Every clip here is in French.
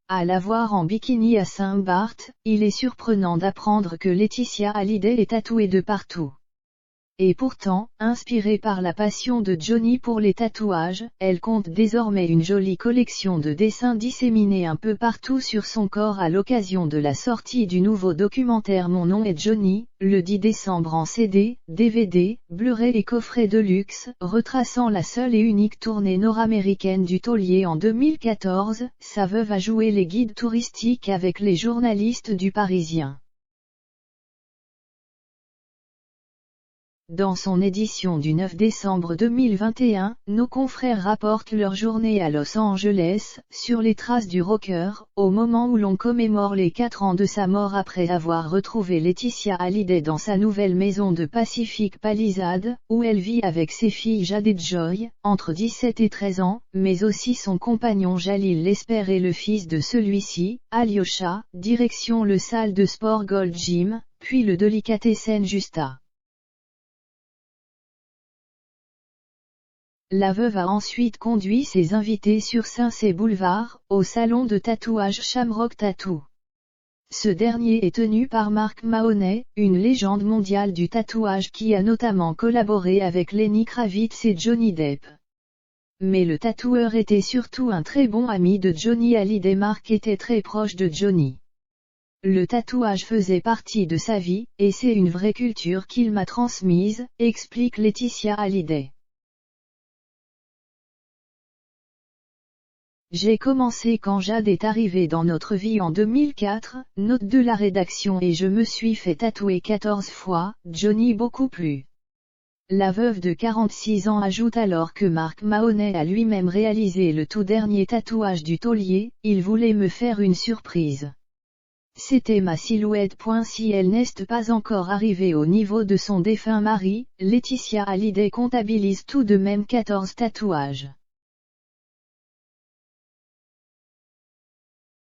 À la voir en bikini à Saint-Barth, il est surprenant d'apprendre que Laetitia Hallyday est tatouée de partout. Et pourtant, inspirée par la passion de Johnny pour les tatouages, elle compte désormais une jolie collection de dessins disséminés un peu partout sur son corps à l'occasion de la sortie du nouveau documentaire Mon nom est Johnny, le 10 décembre en CD, DVD, Blu-ray et coffret de luxe, retraçant la seule et unique tournée nord-américaine du taulier en 2014, sa veuve a joué les guides touristiques avec les journalistes du Parisien. Dans son édition du 9 décembre 2021, nos confrères rapportent leur journée à Los Angeles, sur les traces du rocker, au moment où l'on commémore les 4 ans de sa mort après avoir retrouvé Laetitia Hallyday dans sa nouvelle maison de Pacific Palisades, où elle vit avec ses filles Jade et Joy, entre 17 et 13 ans, mais aussi son compagnon Jalil Lesper et le fils de celui-ci, Alyosha, direction le salle de sport Gold Gym, puis le Delicatessen Justa. La veuve a ensuite conduit ses invités sur Sunset Boulevard, au salon de tatouage Shamrock Tattoo. Ce dernier est tenu par Mark Mahoney, une légende mondiale du tatouage qui a notamment collaboré avec Lenny Kravitz et Johnny Depp. Mais le tatoueur était surtout un très bon ami de Johnny Hallyday. Mark était très proche de Johnny. Le tatouage faisait partie de sa vie, et c'est une vraie culture qu'il m'a transmise, explique Laetitia Hallyday. J'ai commencé quand Jade est arrivée dans notre vie en 2004, note de la rédaction, et je me suis fait tatouer 14 fois, Johnny beaucoup plus. La veuve de 46 ans ajoute alors que Mark Mahoney a lui-même réalisé le tout dernier tatouage du taulier, il voulait me faire une surprise. C'était ma silhouette. Si elle n'est pas encore arrivée au niveau de son défunt mari, Laetitia Hallyday comptabilise tout de même 14 tatouages.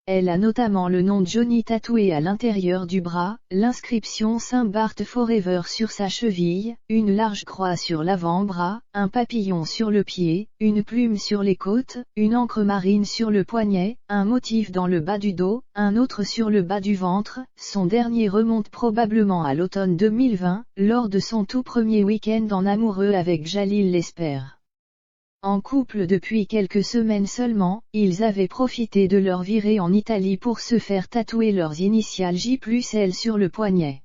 Elle a notamment le nom Johnny tatoué à l'intérieur du bras, l'inscription Saint-Barth Forever sur sa cheville, une large croix sur l'avant-bras, un papillon sur le pied, une plume sur les côtes, une encre marine sur le poignet, un motif dans le bas du dos, un autre sur le bas du ventre. Son dernier remonte probablement à l'automne 2020, lors de son tout premier week-end en amoureux avec Jalil Lesper. En couple depuis quelques semaines seulement, ils avaient profité de leur virée en Italie pour se faire tatouer leurs initiales J+L sur le poignet.